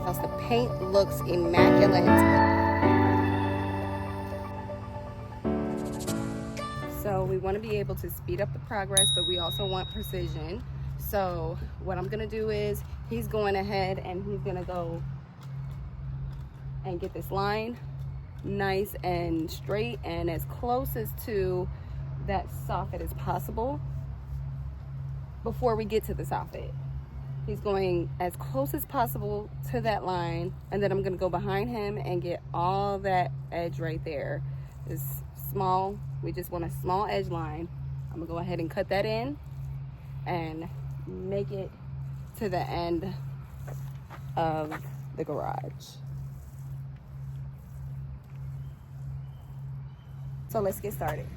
because the paint looks immaculate. So we want to be able to speed up the progress, but we also want precision. So what I'm gonna do is he's going ahead and he's gonna go and get this line nice and straight and as close as to that soffit as possible before we get to the soffit. He's going as close as possible to that line, and then I'm gonna go behind him and get all that edge right there. It's small, we just want a small edge line. I'm gonna go ahead and cut that in and make it to the end of the garage. So let's get started.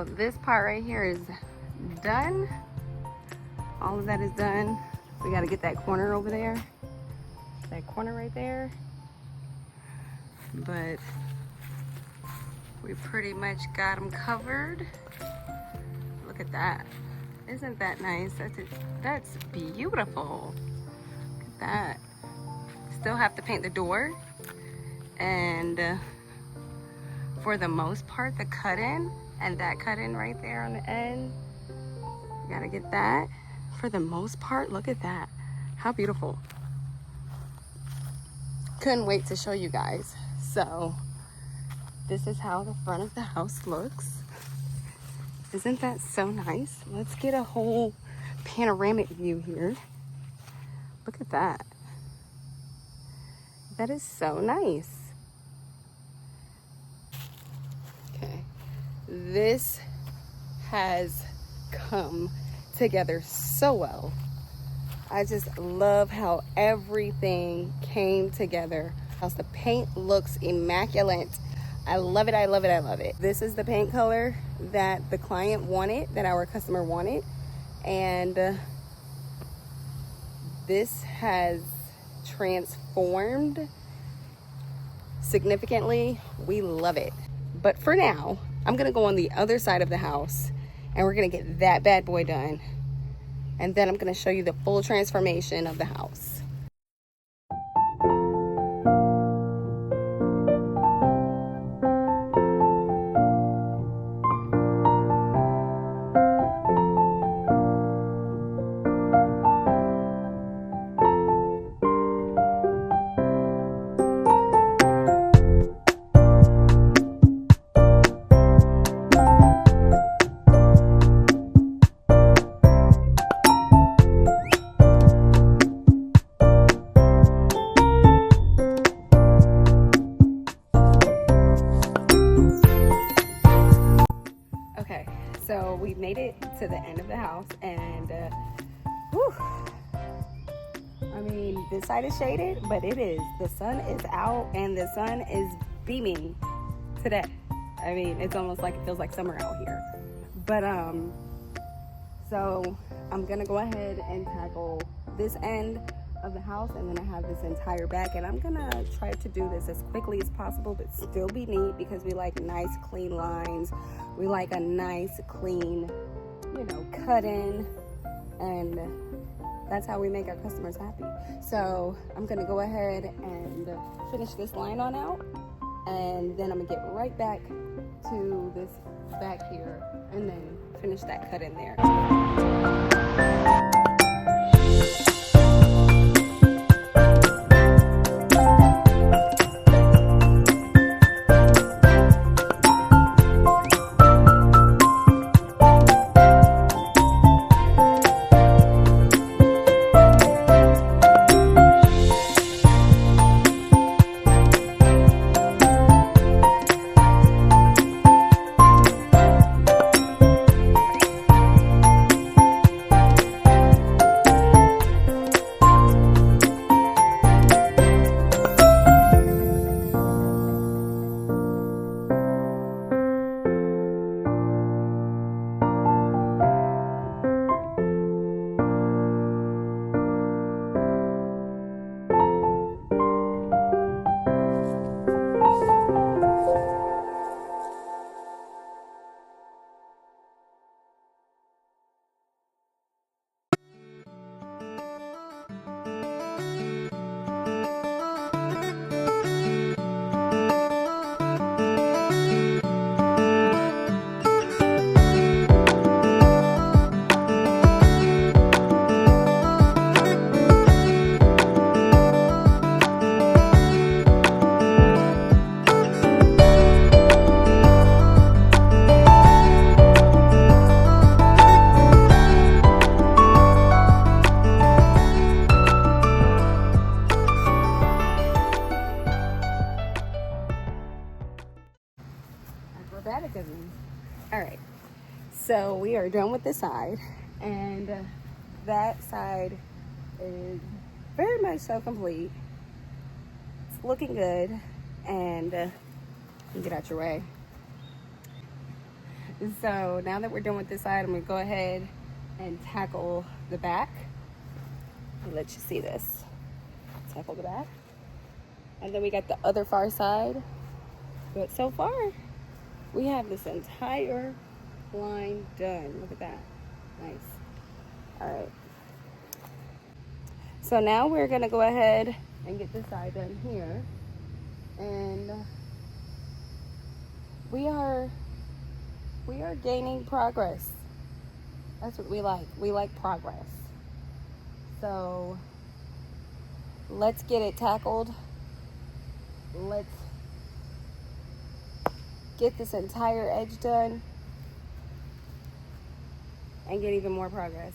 So this part right here is done. All of that is done. We got to get that corner over there. That corner right there. But we pretty much got them covered. Look at that. Isn't that nice? That's beautiful. Look at that. Still have to paint the door. And for the most part, the cut-in and that cut-in right there on the end, you gotta get that. For the most part, look at that. How beautiful. Couldn't wait to show you guys. So this is how the front of the house looks. Isn't that so nice? Let's get a whole panoramic view here. Look at that. That is so nice. Okay, this has come together so well. I just love how everything came together. The paint looks immaculate. I love it, I love it, I love it. This is the paint color that the client wanted, that our customer wanted. And this has transformed significantly. We love it. But for now, I'm gonna go on the other side of the house and we're gonna get that bad boy done. And then I'm gonna show you the full transformation of the house. So we made it to the end of the house, and whew, I mean, this side is shaded, but it is. The sun is out and the sun is beaming today. I mean, it's almost like it feels like summer out here. But so I'm gonna go ahead and tackle this end of the house, and then I have this entire back, and I'm gonna try to do this as quickly as possible but still be neat, because we like nice clean lines. We like a nice clean, you know, cut in, and that's how we make our customers happy. So I'm gonna go ahead and finish this line on out, and then I'm gonna get right back to this back here and then finish that cut in there. All right, so we are done with this side, and that side is very much so complete. It's looking good, and get out your way. So now that we're done with this side, I'm gonna go ahead and tackle the back. I'll let you see this. Tackle the back. And then we got the other far side. But so far, we have this entire line done. Look at that. Nice. All right. So now we're gonna go ahead and get this side done here. And we are gaining progress. That's what we like. We like progress. So let's get it tackled. Let's get this entire edge done and get even more progress.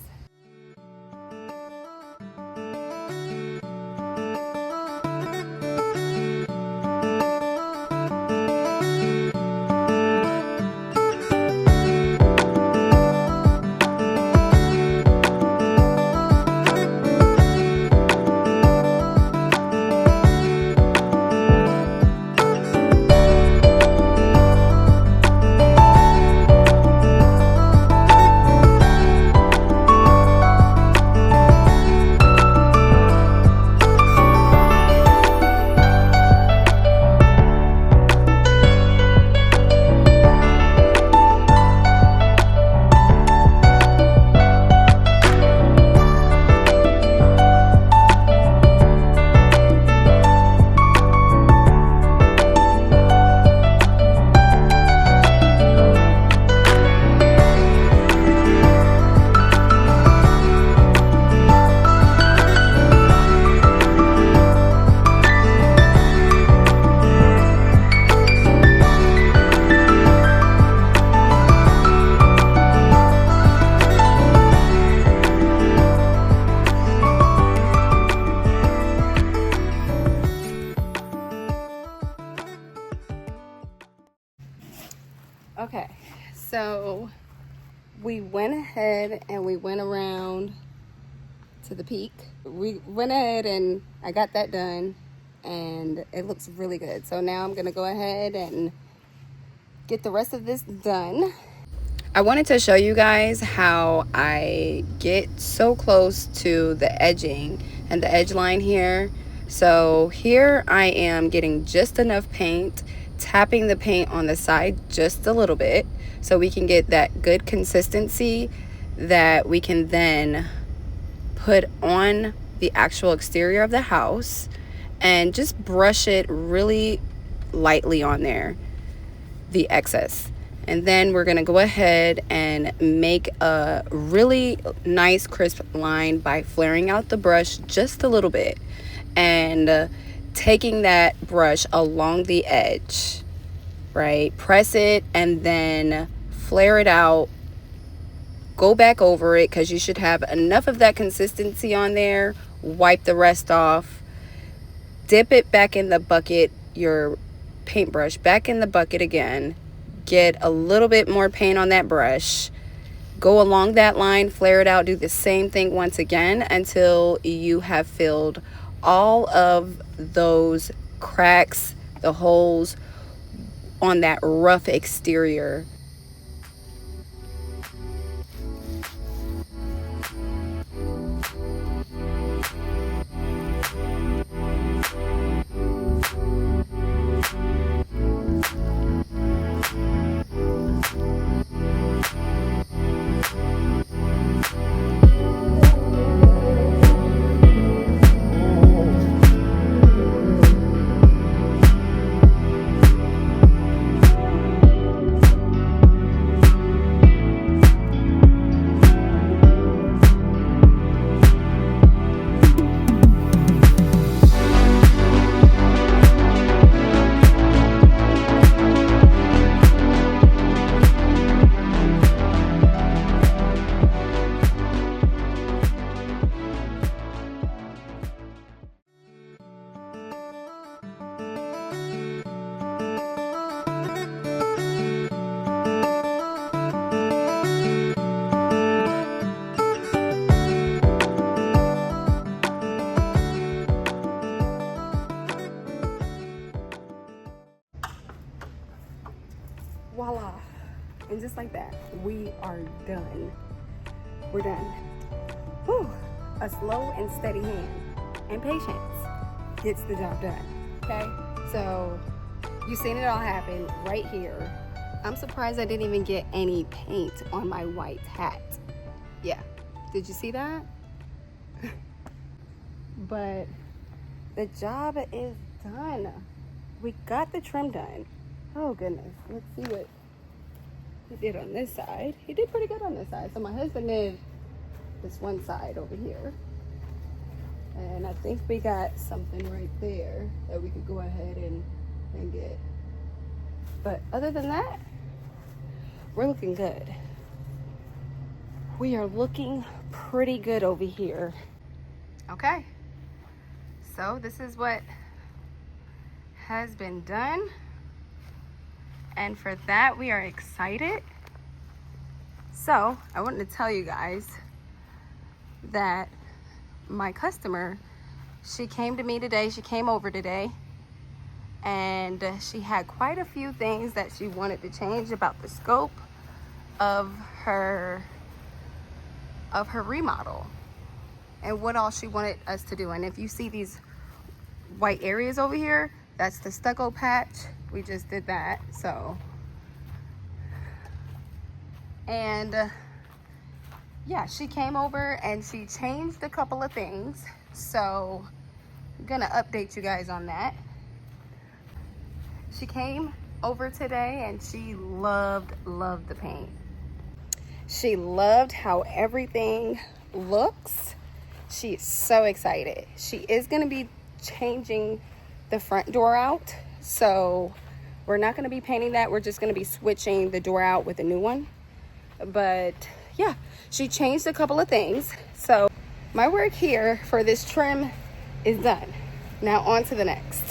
Okay, so we went ahead and we went around to the peak. We went ahead and I got that done and it looks really good. So now I'm gonna go ahead and get the rest of this done. I wanted to show you guys how I get so close to the edging and the edge line here. So here I am getting just enough paint, tapping the paint on the side just a little bit so we can get that good consistency that we can then put on the actual exterior of the house and just brush it really lightly on there, the excess. And then we're gonna go ahead and make a really nice crisp line by flaring out the brush just a little bit and taking that brush along the edge, right? Press it and then flare it out. Go back over it because you should have enough of that consistency on there. Wipe the rest off. Dip it back in the bucket, your paintbrush back in the bucket again. Get a little bit more paint on that brush. Go along that line, flare it out, do the same thing once again until you have filled all of those cracks, the holes on that rough exterior. are done. We're done. Whew. A slow and steady hand and patience gets the job done. Okay, so you've seen it all happen right here. I'm surprised I didn't even get any paint on my white hat. Yeah, did you see that? But the job is done. We got the trim done. Oh goodness, let's see what he did on this side. He did pretty good on this side. So my husband did this one side over here. And I think we got something right there that we could go ahead and get. But other than that, we're looking good. We are looking pretty good over here. Okay, so this is what has been done. And for that, we are excited. So I wanted to tell you guys that my customer, she came to me today. She came over today, and she had quite a few things that she wanted to change about the scope of her remodel and what all she wanted us to do. And if you see these white areas over here, that's the stucco patch. We just did that. So, and yeah, she came over and she changed a couple of things. So I'm gonna update you guys on that. She came over today and she loved the paint. She loved how everything looks. She is so excited. She is gonna be changing the front door out. So we're not gonna be painting that. We're just gonna be switching the door out with a new one. But yeah, she changed a couple of things. So my work here for this trim is done. Now on to the next.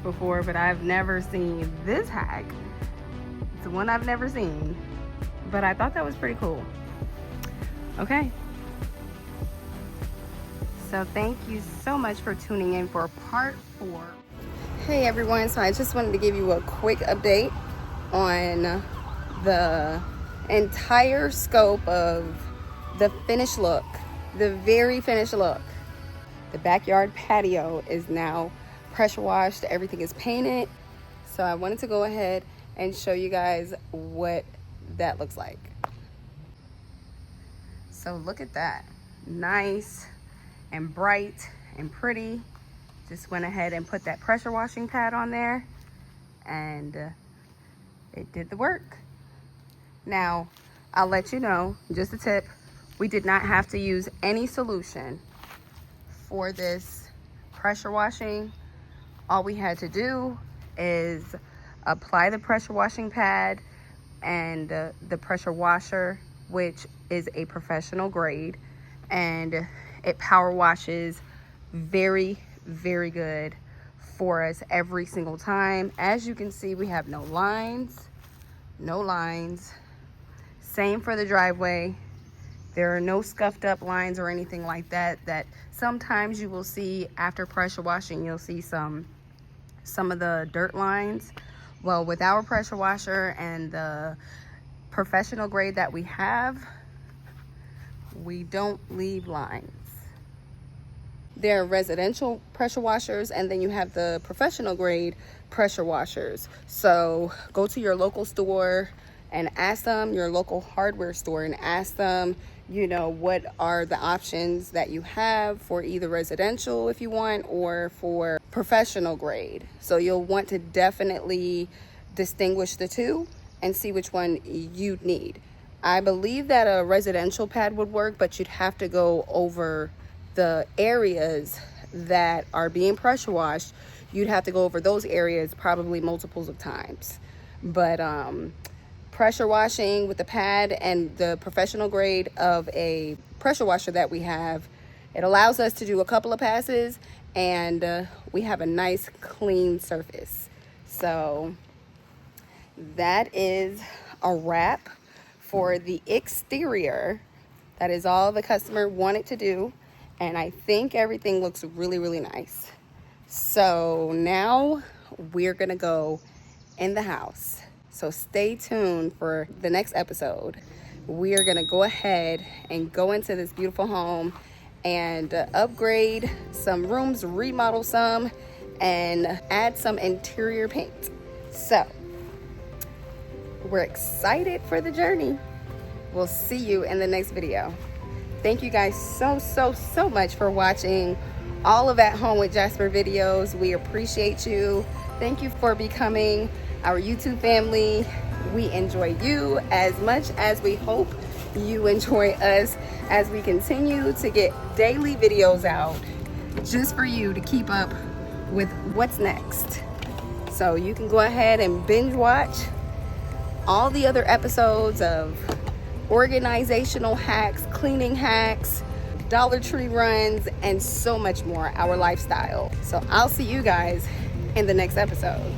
Before, but I've never seen this hack. It's one I've never seen, but I thought that was pretty cool. Okay, so thank you so much for tuning in for part 4. Hey everyone, so I just wanted to give you a quick update on the entire scope of the finished look, the very finished look. The backyard patio is now pressure washed, everything is painted. So I wanted to go ahead and show you guys what that looks like. So look at that, nice and bright and pretty. Just went ahead and put that pressure washing pad on there, and it did the work. Now, I'll let you know, just a tip, we did not have to use any solution for this pressure washing. All we had to do is apply the pressure washing pad and the pressure washer, which is a professional grade, and it power washes very good for us every single time. As you can see, we have no lines. Same for the driveway. There are no scuffed up lines or anything like that sometimes you will see after pressure washing. You'll see some of the dirt lines. Well, with our pressure washer and the professional grade that we have, we don't leave lines. There are residential pressure washers, and then you have the professional grade pressure washers. So go to your local store and ask them, your local hardware store, and ask them, you know, what are the options that you have for either residential if you want, or for professional grade. So you'll want to definitely distinguish the two and see which one you need. I believe that a residential pad would work, but you'd have to go over the areas that are being pressure washed. You'd have to go over those areas probably multiples of times. But pressure washing with the pad and the professional grade of a pressure washer that we have, it allows us to do a couple of passes, and we have a nice clean surface. So that is a wrap for the exterior. That is all the customer wanted to do, and I think everything looks really nice. So now we're gonna go in the house. So stay tuned for the next episode. We are gonna go ahead and go into this beautiful home and upgrade some rooms, remodel some, and add some interior paint. So we're excited for the journey. We'll see you in the next video. Thank you guys so much for watching all of At Home with Jasper videos. We appreciate you. Thank you for becoming our YouTube family. We enjoy you as much as we hope you enjoy us as we continue to get daily videos out just for you to keep up with what's next. So you can go ahead and binge watch all the other episodes of organizational hacks, cleaning hacks, Dollar Tree runs, and so much more, our lifestyle. So I'll see you guys in the next episode.